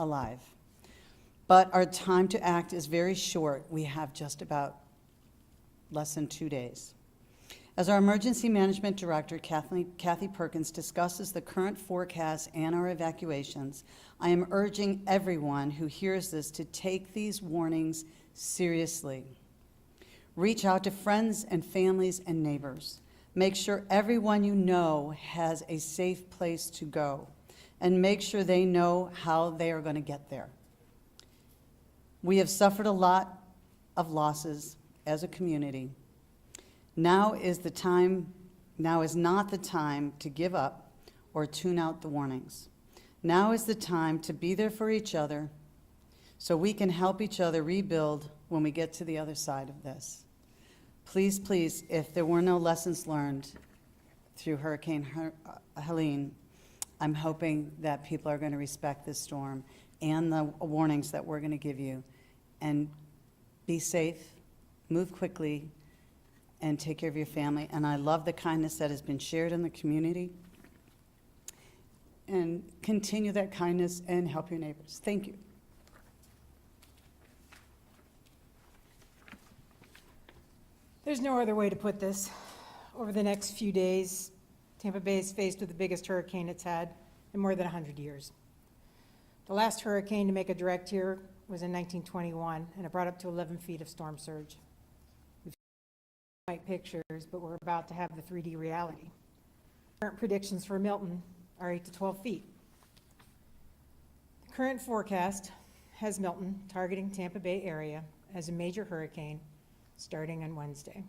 alive. But our time to act is very short. We have just about less than 2 days. As our Emergency Management Director, Kathy Perkins, discusses the current forecast and our evacuations, I am urging everyone who hears this to take these warnings seriously. Reach out to friends and families and neighbors. Make sure everyone you know has a safe place to go, and make sure they know how they are going to get there. We have suffered a lot of losses as a community. Now is not the time to give up or tune out the warnings. Now is the time to be there for each other so we can help each other rebuild when we get to the other side of this. Please, please, if there were no lessons learned through Hurricane Helene, I'm hoping that people are going to respect this storm and the warnings that we're going to give you, and be safe, move quickly, and take care of your family. And I love the kindness that has been shared in the community. And continue that kindness and help your neighbors. Thank you. There's no other way to put this. Over the next few days, Tampa Bay is faced with the biggest hurricane it's had in more than 100 years. The last hurricane to make a direct hit was in 1921, and it brought up to 11 feet of storm surge. We've seen white pictures, but we're about to have the 3D reality. Current predictions for Milton are 8 to 12 feet. The current forecast has Milton targeting Tampa Bay area as a major hurricane starting on Wednesday.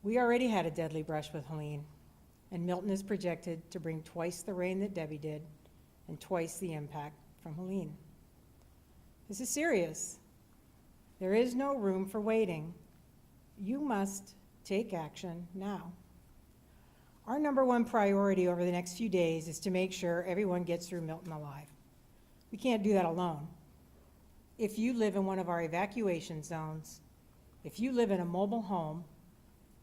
We already had a deadly brush with Helene, and Milton is projected to bring twice the rain that Debbie did and twice the impact from Helene. This is serious. There is no room for waiting. You must take action now. Our number one priority over the next few days is to make sure everyone gets through Milton alive. We can't do that alone. If you live in one of our evacuation zones, if you live in a mobile home,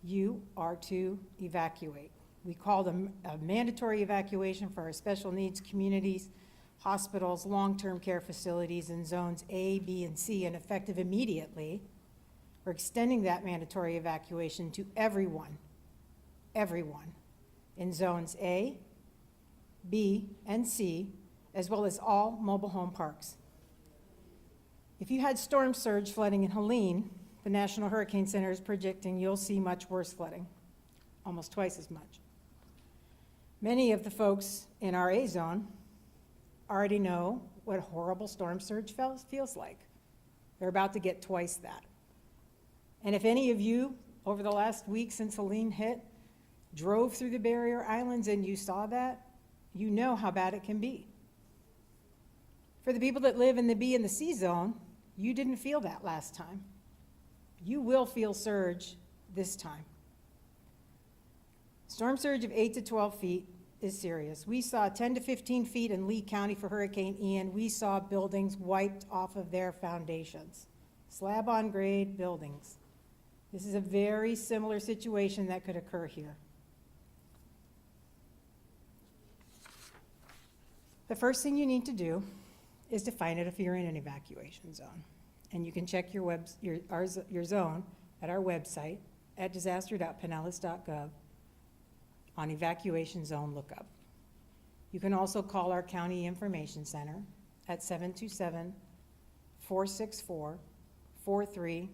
you are to evacuate. We call them a mandatory evacuation for our special needs communities, hospitals, long-term care facilities in zones A, B, and C, and effective immediately. We're extending that mandatory evacuation to everyone in zones A, B, and C, as well as all mobile home parks. If you had storm surge flooding in Helene, the National Hurricane Center is projecting you'll see much worse flooding, almost twice as much. Many of the folks in our A zone already know what horrible storm surge feels like. They're about to get twice that. And if any of you, over the last week since Helene hit, drove through the barrier islands and you saw that, you know how bad it can be. For the people that live in the B and the C zone, you didn't feel that last time. You will feel surge this time. Storm surge of 8 to 12 feet is serious. We saw 10 to 15 feet in Lee County for Hurricane Ian. We saw buildings wiped off of their foundations, slab on grade buildings. This is a very similar situation that could occur here. The first thing you need to do is to find out if you're in an evacuation zone. And you can check your zone at our website at disaster.pinellas.gov on evacuation zone lookup. You can also call our County Information Center at 727-464-4333.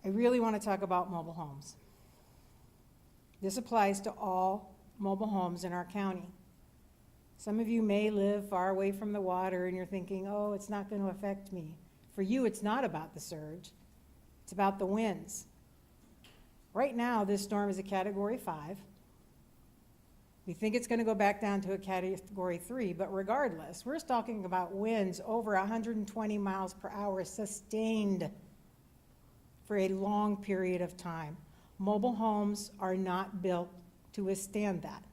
I really want to talk about mobile homes. This applies to all mobile homes in our county. Some of you may live far away from the water and you're thinking, oh, it's not going to affect me. For you, it's not about the surge. It's about the winds. Right now, this storm is a Category 5. We think it's going to go back down to a Category 3, but regardless, we're talking about winds over 120 miles per hour sustained for a long period of time. Mobile homes are not built to withstand that.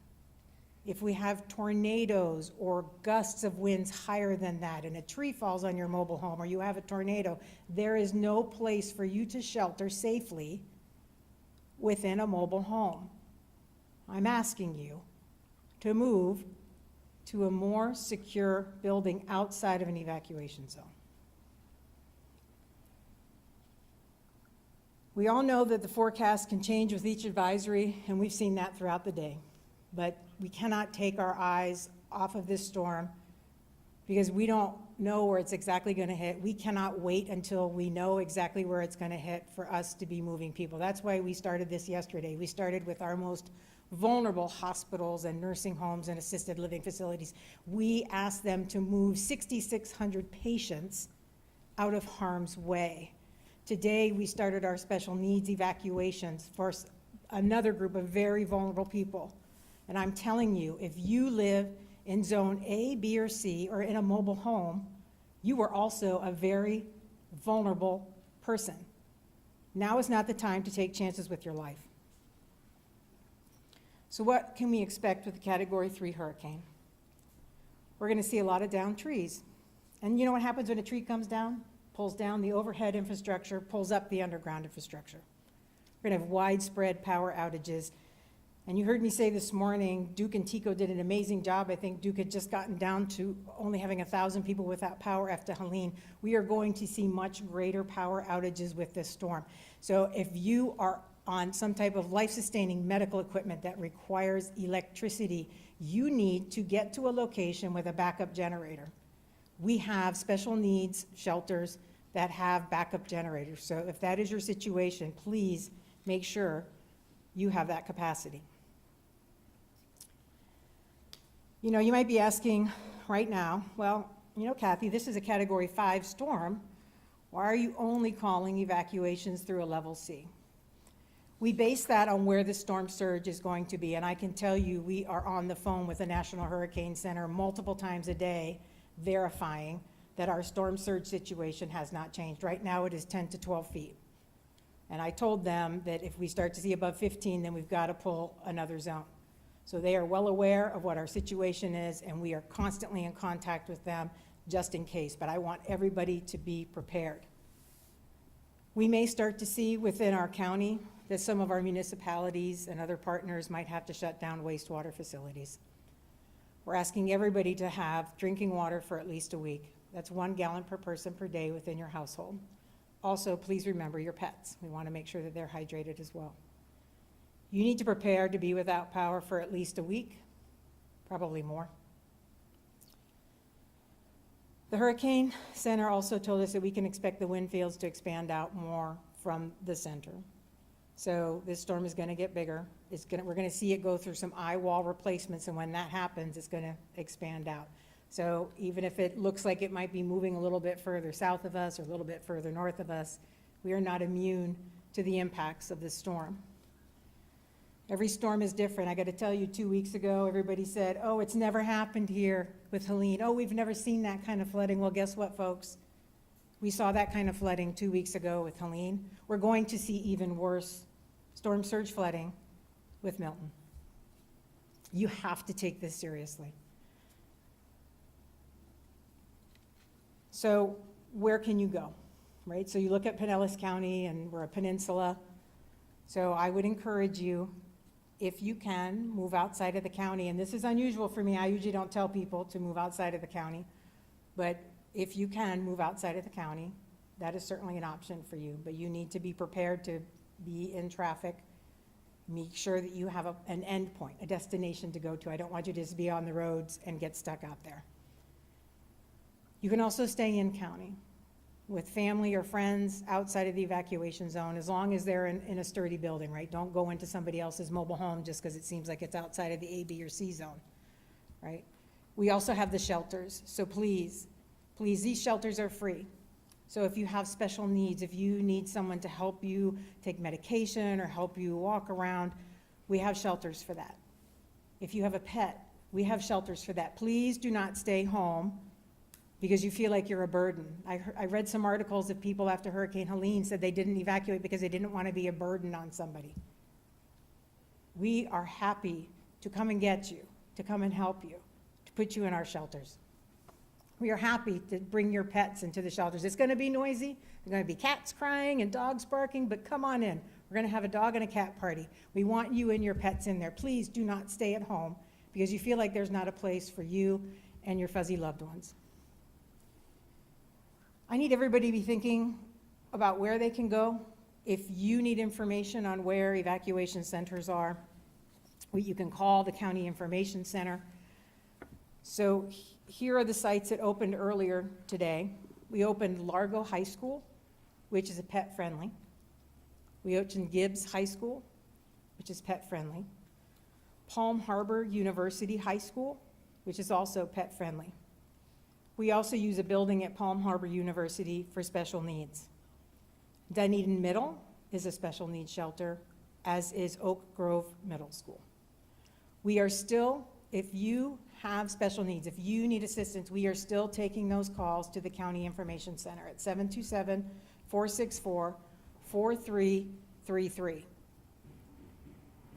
If we have tornadoes or gusts of winds higher than that and a tree falls on your mobile home or you have a tornado, there is no place for you to shelter safely within a mobile home. I'm asking you to move to a more secure building outside of an evacuation zone. We all know that the forecast can change with each advisory, and we've seen that throughout the day. But we cannot take our eyes off of this storm because we don't know where it's exactly going to hit. We cannot wait until we know exactly where it's going to hit for us to be moving people. That's why we started this yesterday. We started with our most vulnerable hospitals and nursing homes and assisted living facilities. We asked them to move 6,600 patients out of harm's way. Today, we started our special needs evacuations for another group of very vulnerable people. And I'm telling you, if you live in zone A, B, or C, or in a mobile home, you are also a very vulnerable person. Now is not the time to take chances with your life. So what can we expect with a Category 3 hurricane? We're going to see a lot of downed trees. And you know what happens when a tree comes down? Pulls down the overhead infrastructure, pulls up the underground infrastructure. We're going to have widespread power outages. And you heard me say this morning, Duke and Tico did an amazing job. I think Duke had just gotten down to only having 1,000 people without power after Helene. We are going to see much greater power outages with this storm. So if you are on some type of life-sustaining medical equipment that requires electricity, you need to get to a location with a backup generator. We have special needs shelters that have backup generators. So if that is your situation, please make sure you have that capacity. You know, you might be asking right now, well, you know, Kathy, this is a Category 5 storm. Why are you only calling evacuations through a level C? We base that on where the storm surge is going to be, and I can tell you we are on the phone with the National Hurricane Center multiple times a day verifying that our storm surge situation has not changed. Right now it is 10 to 12 feet. And I told them that if we start to see above 15, then we've got to pull another zone. So they are well aware of what our situation is, and we are constantly in contact with them just in case. But I want everybody to be prepared. We may start to see within our county that some of our municipalities and other partners might have to shut down wastewater facilities. We're asking everybody to have drinking water for at least a week. That's 1 gallon per person per day within your household. Also, please remember your pets. We want to make sure that they're hydrated as well. You need to prepare to be without power for at least a week, probably more. The Hurricane Center also told us that we can expect the wind fields to expand out more from the center. So this storm is going to get bigger. We're going to see it go through some eye wall replacements, and when that happens, it's going to expand out. So even if it looks like it might be moving a little bit further south of us or a little bit further north of us, we are not immune to the impacts of this storm. Every storm is different. I got to tell you, 2 weeks ago, everybody said, oh, it's never happened here with Helene. Oh, we've never seen that kind of flooding. Well, guess what, folks? We saw that kind of flooding 2 weeks ago with Helene. We're going to see even worse storm surge flooding with Milton. You have to take this seriously. So where can you go, right? So you look at Pinellas County, and we're a peninsula. So I would encourage you, if you can, move outside of the county. And this is unusual for me. I usually don't tell people to move outside of the county. But if you can move outside of the county, that is certainly an option for you. But you need to be prepared to be in traffic. Make sure that you have an end point, a destination to go to. I don't want you to just be on the roads and get stuck out there. You can also stay in county with family or friends outside of the evacuation zone, as long as they're in a sturdy building, right? Don't go into somebody else's mobile home just because it seems like it's outside of the A, B, or C zone, right? We also have the shelters, so please, these shelters are free. So if you have special needs, if you need someone to help you take medication or help you walk around, we have shelters for that. If you have a pet, we have shelters for that. Please do not stay home because you feel like you're a burden. I read some articles of people after Hurricane Helene said they didn't evacuate because they didn't want to be a burden on somebody. We are happy to come and get you, to come and help you, to put you in our shelters. We are happy to bring your pets into the shelters. It's going to be noisy. There's going to be cats crying and dogs barking, but come on in. We're going to have a dog and a cat party. We want you and your pets in there. Please do not stay at home because you feel like there's not a place for you and your fuzzy loved ones. I need everybody to be thinking about where they can go. If you need information on where evacuation centers are, you can call the County Information Center. So here are the sites that opened earlier today. We opened Largo High School, which is a pet-friendly. We opened Gibbs High School, which is pet-friendly. Palm Harbor University High School, which is also pet-friendly. We also use a building at Palm Harbor University for special needs. Dunedin Middle is a special needs shelter, as is Oak Grove Middle School. We are still, if you have special needs, if you need assistance, we are still taking those calls to the County Information Center at 727-464-4333.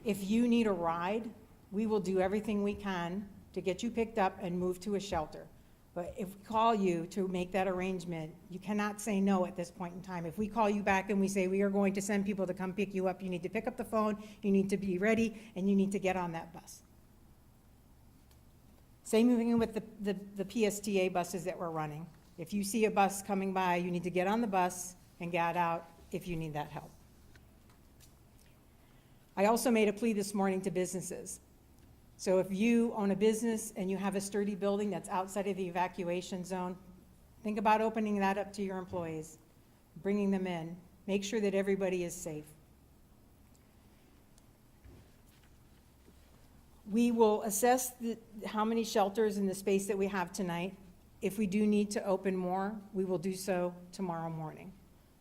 If you need a ride, we will do everything we can to get you picked up and moved to a shelter. But if we call you to make that arrangement, you cannot say no at this point in time. If we call you back and we say we are going to send people to come pick you up, you need to pick up the phone, you need to be ready, and you need to get on that bus. Same thing with the PSTA buses that we're running. If you see a bus coming by, you need to get on the bus and get out if you need that help. I also made a plea this morning to businesses. So if you own a business and you have a sturdy building that's outside of the evacuation zone, think about opening that up to your employees, bringing them in. Make sure that everybody is safe. We will assess how many shelters in the space that we have tonight. If we do need to open more, we will do so tomorrow morning.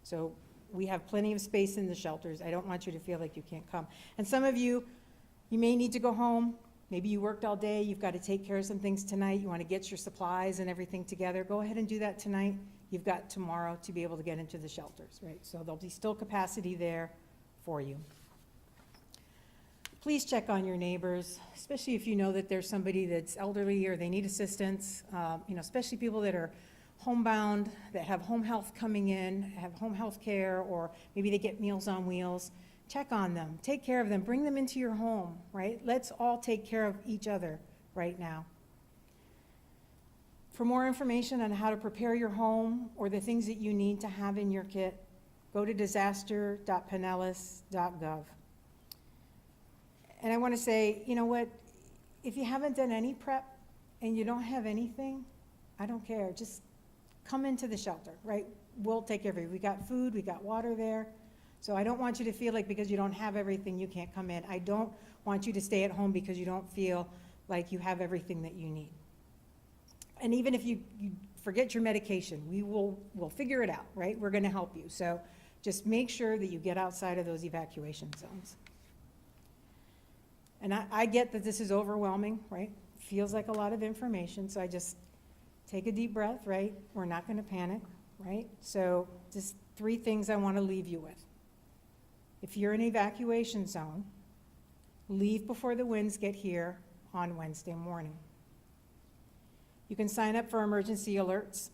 So we have plenty of space in the shelters. I don't want you to feel like you can't come. And some of you, you may need to go home. Maybe you worked all day, you've got to take care of some things tonight, you want to get your supplies and everything together. Go ahead and do that tonight. You've got tomorrow to be able to get into the shelters, right? So there'll be still capacity there for you. Please check on your neighbors, especially if you know that there's somebody that's elderly or they need assistance, especially people that are homebound, that have home health coming in, have home health care, or maybe they get Meals on Wheels. Check on them, take care of them, bring them into your home, right? Let's all take care of each other right now. For more information on how to prepare your home or the things that you need to have in your kit, go to disaster.pinellas.gov. And I want to say, you know what, if you haven't done any prep and you don't have anything, I don't care, just come into the shelter, right? We'll take care of you. We got food, we got water there. So I don't want you to feel like because you don't have everything, you can't come in. I don't want you to stay at home because you don't feel like you have everything that you need. And even if you forget your medication, we'll figure it out, right? We're gonna help you. So just make sure that you get outside of those evacuation zones. And I get that this is overwhelming, right? Feels like a lot of information, so I just take a deep breath, right? We're not gonna panic, right? So just 3 things I wanna leave you with. If you're in an evacuation zone, leave before the winds get here on Wednesday morning. You can sign up for emergency alerts,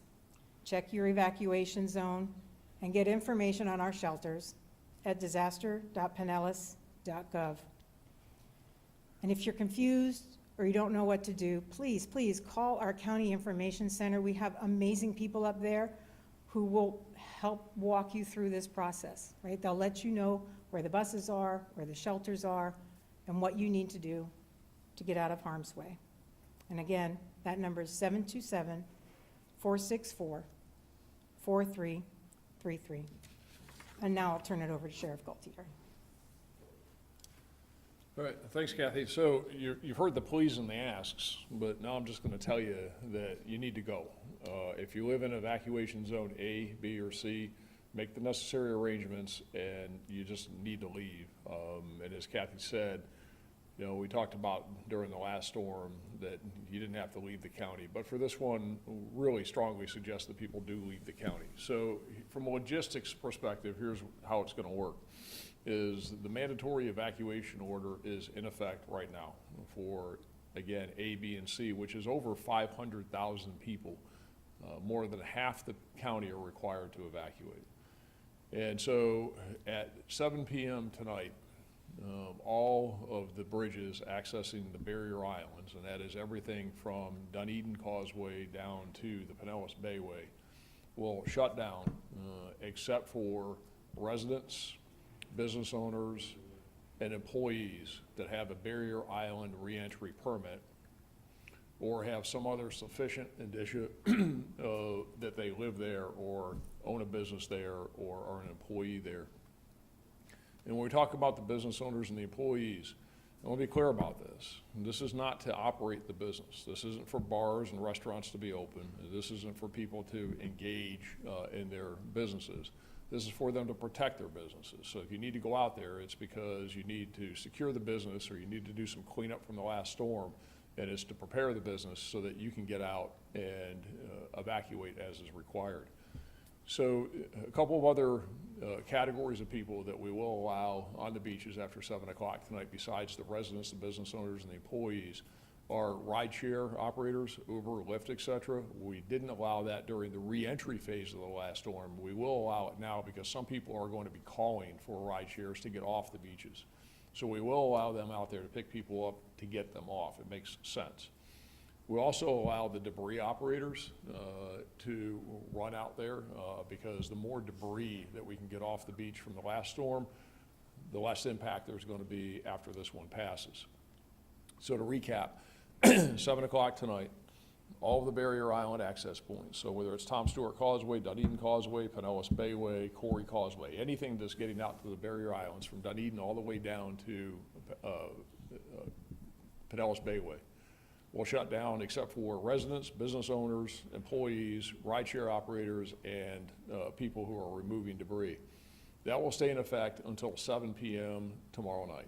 check your evacuation zone, and get information on our shelters at disaster.pinellas.gov. And if you're confused or you don't know what to do, please, please call our County Information Center. We have amazing people up there who will help walk you through this process, right? They'll let you know where the buses are, where the shelters are, and what you need to do to get out of harm's way. And again, that number is 727-464-4333. And now I'll turn it over to Sheriff Galtier. All right, thanks, Kathy. So you've heard the pleas and the asks, but now I'm just going to tell you that you need to go. If you live in evacuation zone A, B, or C, make the necessary arrangements, and you just need to leave. And as Kathy said, we talked about during the last storm that you didn't have to leave the county, but for this one, really strongly suggest that people do leave the county. So from a logistics perspective, here's how it's going to work. Is the mandatory evacuation order is in effect right now for, again, A, B, and C, which is over 500,000 people. More than half the county are required to evacuate. And so at 7 p.m. tonight, all of the bridges accessing the barrier islands, and that is everything from Dunedin Causeway down to the Pinellas Bayway, will shut down, except for residents, business owners, and employees that have a barrier island reentry permit or have some other sufficient indicia that they live there or own a business there or are an employee there. And when we talk about the business owners and the employees, I want to be clear about this. This is not to operate the business. This isn't for bars and restaurants to be open. This isn't for people to engage in their businesses. This is for them to protect their businesses. So if you need to go out there, it's because you need to secure the business or you need to do some cleanup from the last storm, and it's to prepare the business so that you can get out and evacuate as is required. So a couple of other categories of people that we will allow on the beaches after 7 o'clock tonight, besides the residents, the business owners, and the employees, are rideshare operators, Uber, Lyft, et cetera. We didn't allow that during the reentry phase of the last storm. We will allow it now because some people are going to be calling for rideshares to get off the beaches. So we will allow them out there to pick people up to get them off. It makes sense. We also allow the debris operators to run out there because the more debris that we can get off the beach from the last storm, the less impact there's going to be after this one passes. So to recap, 7 o'clock tonight, all of the barrier island access points, so whether it's Tom Stewart Causeway, Dunedin Causeway, Pinellas Bayway, Corey Causeway, anything that's getting out to the barrier islands from Dunedin all the way down to Pinellas Bayway, will shut down except for residents, business owners, employees, rideshare operators, and people who are removing debris. That will stay in effect until 7 p.m. tomorrow night.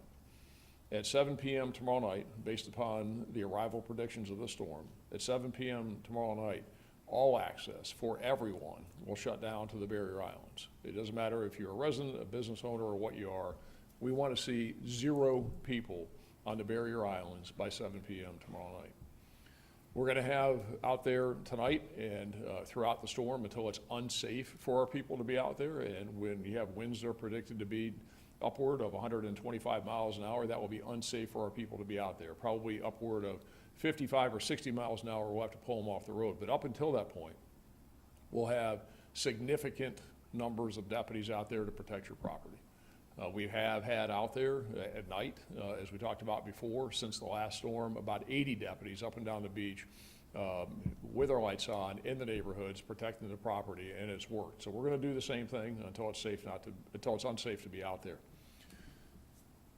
At 7 p.m. tomorrow night, based upon the arrival predictions of the storm, at 7 p.m. tomorrow night, all access for everyone will shut down to the barrier islands. It doesn't matter if you're a resident, a business owner, or what you are. We want to see 0 people on the barrier islands by 7 p.m. tomorrow night. We're going to have out there tonight and throughout the storm until it's unsafe for our people to be out there. And when you have winds that are predicted to be upward of 125 miles an hour, that will be unsafe for our people to be out there. Probably upward of 55 or 60 miles an hour, we'll have to pull them off the road. But up until that point, we'll have significant numbers of deputies out there to protect your property. We have had out there at night, as we talked about before, since the last storm, about 80 deputies up and down the beach with our lights on in the neighborhoods, protecting the property, and it's worked. So we're going to do the same thing until it's unsafe to be out there.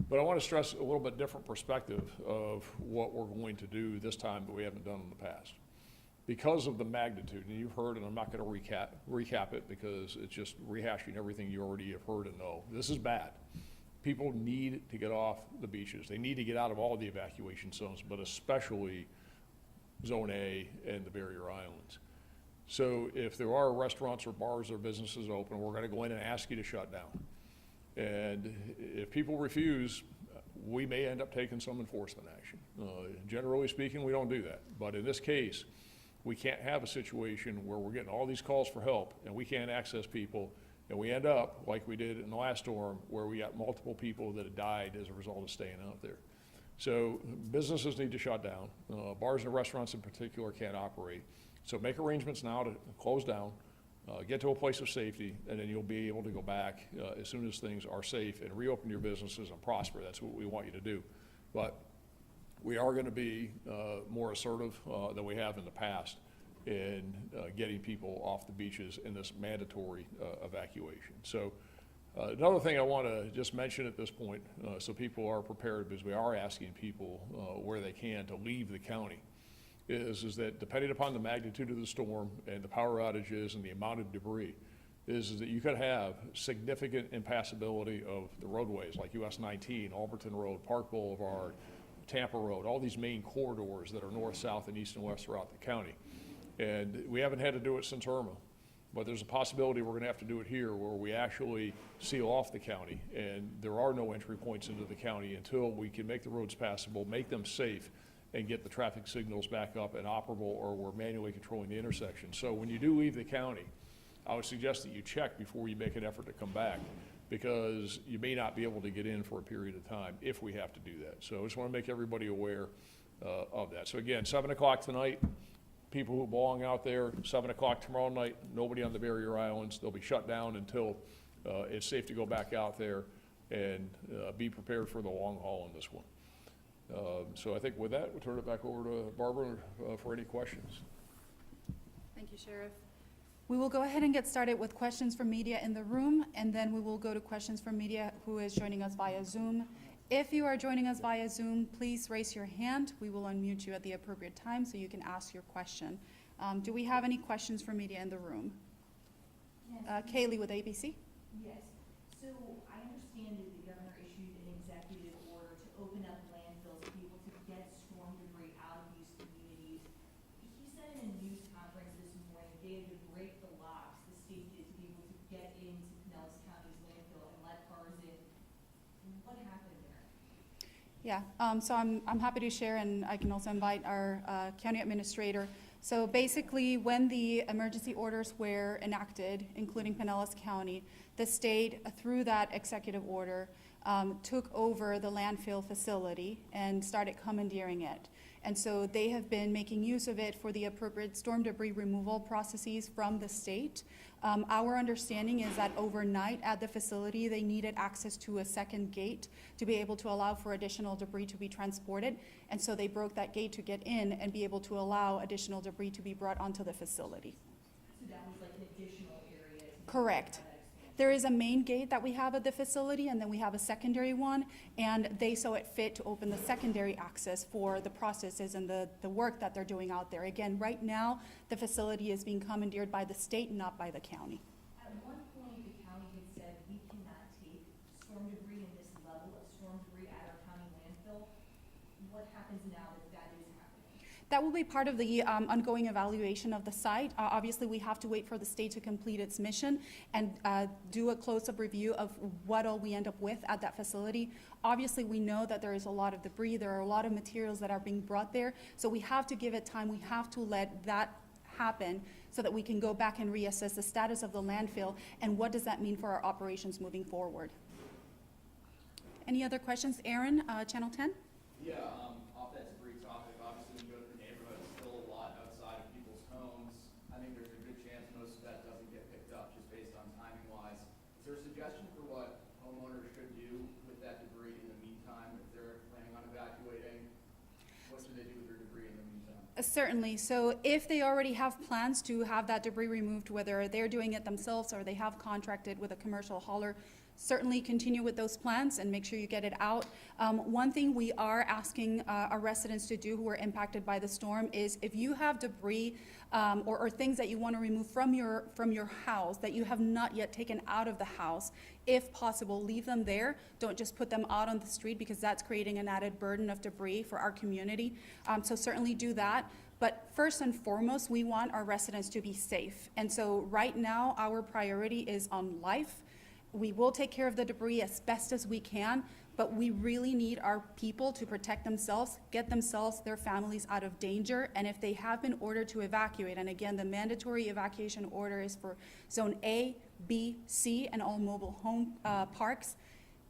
But I want to stress a little bit different perspective of what we're going to do this time that we haven't done in the past. Because of the magnitude, and you've heard, and I'm not going to recap it because it's just rehashing everything you already have heard and know. This is bad. People need to get off the beaches. They need to get out of all the evacuation zones, but especially Zone A and the barrier islands. So if there are restaurants or bars or businesses open, we're going to go in and ask you to shut down. And if people refuse, we may end up taking some enforcement action. Generally speaking, we don't do that. But in this case, we can't have a situation where we're getting all these calls for help and we can't access people, and we end up, like we did in the last storm, where we got multiple people that had died as a result of staying out there. So businesses need to shut down. Bars and restaurants in particular can't operate. So make arrangements now to close down, get to a place of safety, and then you'll be able to go back as soon as things are safe and reopen your businesses and prosper. That's what we want you to do. But we are going to be more assertive than we have in the past in getting people off the beaches in this mandatory evacuation. So another thing I want to just mention at this point, so people are prepared, because we are asking people where they can to leave the county, is that depending upon the magnitude of the storm and the power outages and the amount of debris, is that you could have significant impassability of the roadways like US 19, Alberton Road, Park Boulevard, Tampa Road, all these main corridors that are north, south, and east and west throughout the county. And we haven't had to do it since Irma, but there's a possibility we're going to have to do it here, where we actually seal off the county, and there are no entry points into the county until we can make the roads passable, make them safe, and get the traffic signals back up and operable, or we're manually controlling the intersection. So when you do leave the county, I would suggest that you check before you make an effort to come back. because you may not be able to get in for a period of time if we have to do that. So I just want to make everybody aware of that. So again, 7 o'clock tonight, people who belong out there, 7 o'clock tomorrow night, nobody on the barrier islands. They'll be shut down until it's safe to go back out there, and be prepared for the long haul on this one. So I think with that, we'll turn it back over to Barbara for any questions. Thank you, Sheriff. We will go ahead and get started with questions from media in the room, and then we will go to questions from media who is joining us via Zoom. If you are joining us via Zoom, please raise your hand. We will unmute you at the appropriate time so you can ask your question. Do we have any questions from media in the room? Yes. Kaylee with ABC. Yes. So I understand that the governor issued an executive order to open up landfills to be able to get storm debris out of these communities. He said in a news conference this morning they had to break the locks, the state did, to be able to get into Pinellas County's landfill and let cars in. What happened there? Yeah, so I'm happy to share, and I can also invite our county administrator. So basically, when the emergency orders were enacted, including Pinellas County, the state, through that executive order, took over the landfill facility and started commandeering it. And so they have been making use of it for the appropriate storm debris removal processes from the state. Our understanding is that overnight at the facility, they needed access to a second gate to be able to allow for additional debris to be transported. And so they broke that gate to get in and be able to allow additional debris to be brought onto the facility. So that was like an additional area. to Correct. have that expansion. There is a main gate that we have at the facility, and then we have a secondary one, and they saw it fit to open the secondary access for the processes and the work that they're doing out there. Again, right now, the facility is being commandeered by the state, not by the county. At one point, the county had said we cannot take storm debris in this level of storm debris at our county landfill. What happens now that that is happening? That will be part of the ongoing evaluation of the site. Obviously, we have to wait for the state to complete its mission and do a close-up review of what all we end up with at that facility. Obviously, we know that there is a lot of debris, there are a lot of materials that are being brought there, so we have to give it time, we have to let that happen so that we can go back and reassess the status of the landfill and what does that mean for our operations moving forward. Any other questions? Aaron, Channel 10? Yeah, off that debris topic, obviously when you go to the neighborhood, it's still a lot outside of people's homes. I think there's a good chance most of that doesn't get picked up just based on timing wise. Is there a suggestion for what homeowners should do with that debris in the meantime if they're planning on evacuating? What should they do with their debris in the meantime? Certainly. So if they already have plans to have that debris removed, whether they're doing it themselves or they have contracted with a commercial hauler, certainly continue with those plans and make sure you get it out. One thing we are asking our residents to do who are impacted by the storm is if you have debris or things that you want to remove from your house that you have not yet taken out of the house, if possible, leave them there. Don't just put them out on the street because that's creating an added burden of debris for our community. So certainly do that. But first and foremost, we want our residents to be safe. And so right now, our priority is on life. We will take care of the debris as best as we can, but we really need our people to protect themselves, get themselves, their families out of danger. And if they have been ordered to evacuate, and again, the mandatory evacuation order is for Zone A, B, C, and all mobile home parks,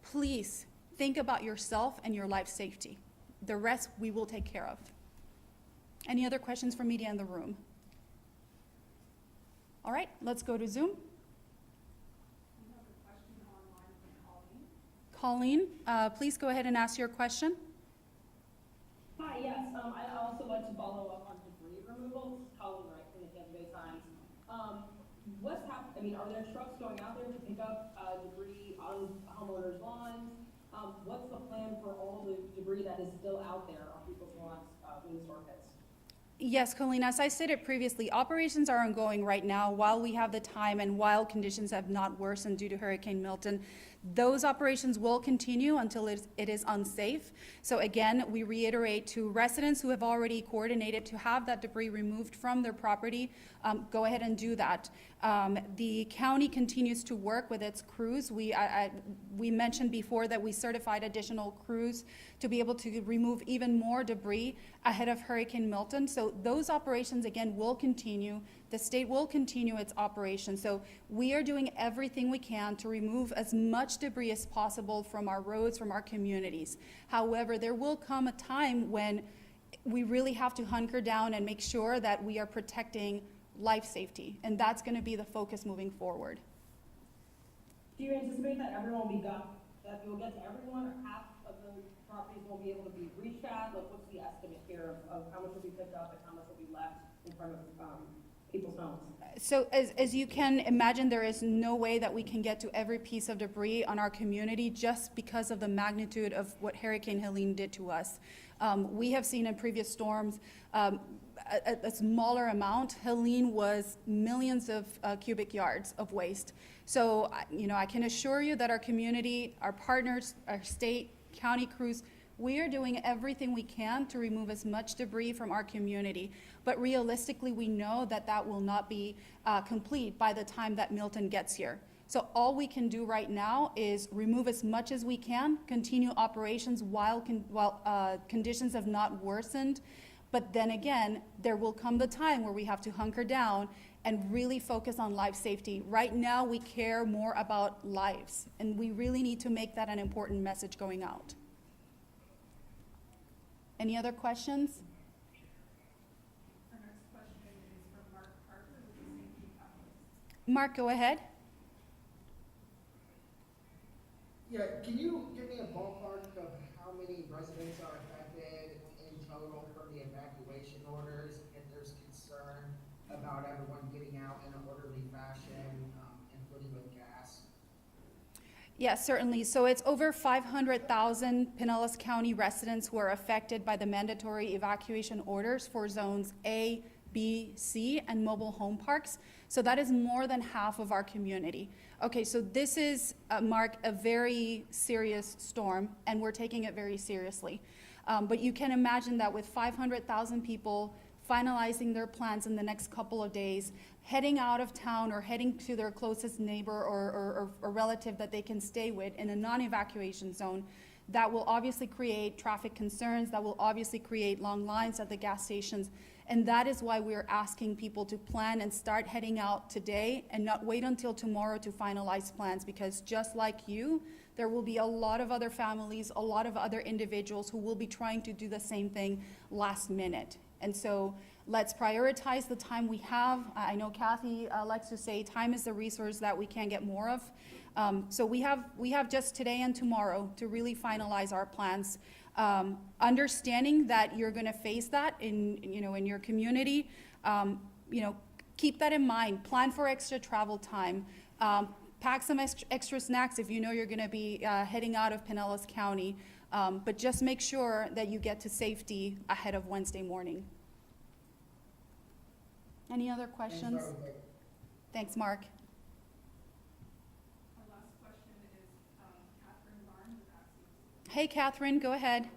please think about yourself and your life safety. The rest we will take care of. Any other questions from media in the room? All right, let's go to Zoom. Colleen, please go ahead and ask your question. Hi, yes, I also want to follow up on debris removal. This is Colleen Wright from the Tampa Bay Times. I mean, are there trucks going out there to pick up debris on homeowners' lawns? What's the plan for all the debris that is still out there on people's lawns when the storm hits? Yes, Colleen, as I stated previously, operations are ongoing right now while we have the time and while conditions have not worsened due to Hurricane Milton. Those operations will continue until it is unsafe. So again, we reiterate to residents who have already coordinated to have that debris removed from their property, go ahead and do that. The county continues to work with its crews. We mentioned before that we certified additional crews to be able to remove even more debris ahead of Hurricane Milton. So those operations, again, will continue the state will continue its operation. So we are doing everything we can to remove as much debris as possible from our roads, from our communities. However, there will come a time when we really have to hunker down and make sure that we are protecting life safety, and that's going to be the focus moving forward. Do you anticipate that everyone will be done, that you'll get to everyone, or half of the properties won't be able to be reached at? Like, what's the estimate here of how much will be picked up and how much will be left in front of, people's homes? So as you can imagine, there is no way that we can get to every piece of debris on our community just because of the magnitude of what Hurricane Helene did to us. We have seen in previous storms a smaller amount. Helene was millions of cubic yards of waste. So, I can assure you that our community, our partners, our state, county crews, we are doing everything we can to remove as much debris from our community. But realistically, we know that that will not be complete by the time that Milton gets here. So all we can do right now is remove as much as we can, continue operations while conditions have not worsened. But then again, there will come the time where we have to hunker down and really focus on life safety. Right now, we care more about lives, and we really need to make that an important message going out. Any other questions? Our next question is from Mark Parker with the Safety Catalyst. Mark, go ahead. Yeah, can you give me a ballpark of how many residents are affected in total from the evacuation orders? If there's concern about everyone getting out in an orderly fashion, including with gas? Yes, certainly. So it's over 500,000 Pinellas County residents who are affected by the mandatory evacuation orders for zones A, B, C, and mobile home parks. So that is more than half of our community. Okay, so this is, Mark, a very serious storm, and we're taking it very seriously. But you can imagine that with 500,000 people finalizing their plans in the next couple of days, heading out of town or heading to their closest neighbor or relative that they can stay with in a non-evacuation zone, that will obviously create traffic concerns, that will obviously create long lines at the gas stations. And that is why we're asking people to plan and start heading out today and not wait until tomorrow to finalize plans, because just like you, there will be a lot of other families, a lot of other individuals who will be trying to do the same thing last minute. And so let's prioritize the time we have. I know Kathy likes to say time is the resource that we can't get more of. So we have just today and tomorrow to really finalize our plans. Understanding that you're going to face that in your community, keep that in mind. Plan for extra travel time. Pack some extra snacks if you know you're going to be heading out of Pinellas County. But just make sure that you get to safety ahead of Wednesday morning. Any other questions? Thanks, Mark. Our last question is Catherine Barnes with Axios. Hey, Catherine, go ahead.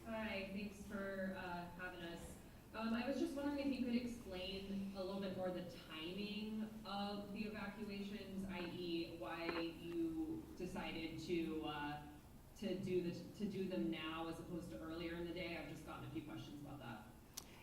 Hi, thanks for having us. I was just wondering if you could explain a little bit more the timing of the evacuations, i.e. why you decided to do them now as opposed to earlier in the day. I've just gotten a few questions about that.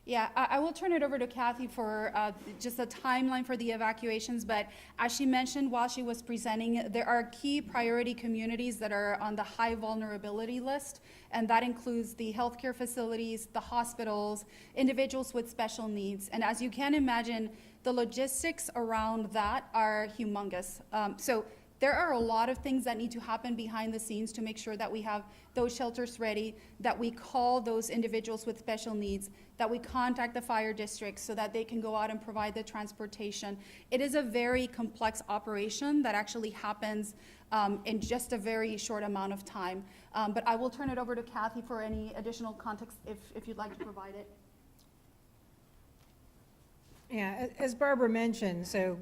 Yeah, I will turn it over to Kathy for just a timeline for the evacuations, but as she mentioned while she was presenting, there are key priority communities that are on the high vulnerability list, and that includes the healthcare facilities, the hospitals, individuals with special needs. And as you can imagine, the logistics around that are humongous. So there are a lot of things that need to happen behind the scenes to make sure that we have those shelters ready, that we call those individuals with special needs, that we contact the fire districts so that they can go out and provide the transportation. It is a very complex operation that actually happens in just a very short amount of time. But I will turn it over to Kathy for any additional context if you'd like to provide it. Yeah, as Barbara mentioned, so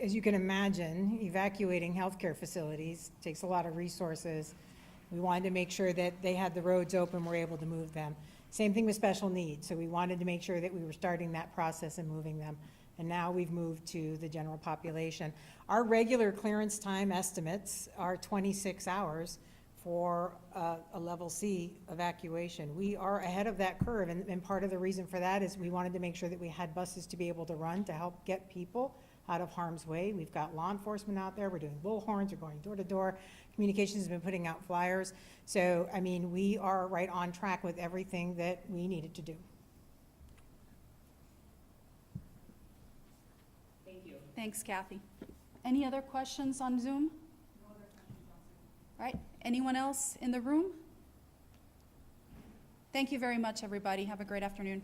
as you can imagine, evacuating healthcare facilities takes a lot of resources. We wanted to make sure that they had the roads open, we're able to move them. Same thing with special needs. So we wanted to make sure that we were starting that process and moving them. And now we've moved to the general population. Our regular clearance time estimates are 26 hours for a level C evacuation. We are ahead of that curve, and part of the reason for that is we wanted to make sure that we had buses to be able to run to help get people out of harm's way. We've got law enforcement out there, we're doing bullhorns, we're going door to door. Communications has been putting out flyers. So, I mean, we are right on track with everything that we needed to do. Thank you. Thanks, Kathy. Any other questions on Zoom? No other questions on Zoom. All right, anyone else in the room? Thank you very much, everybody. Have a great afternoon.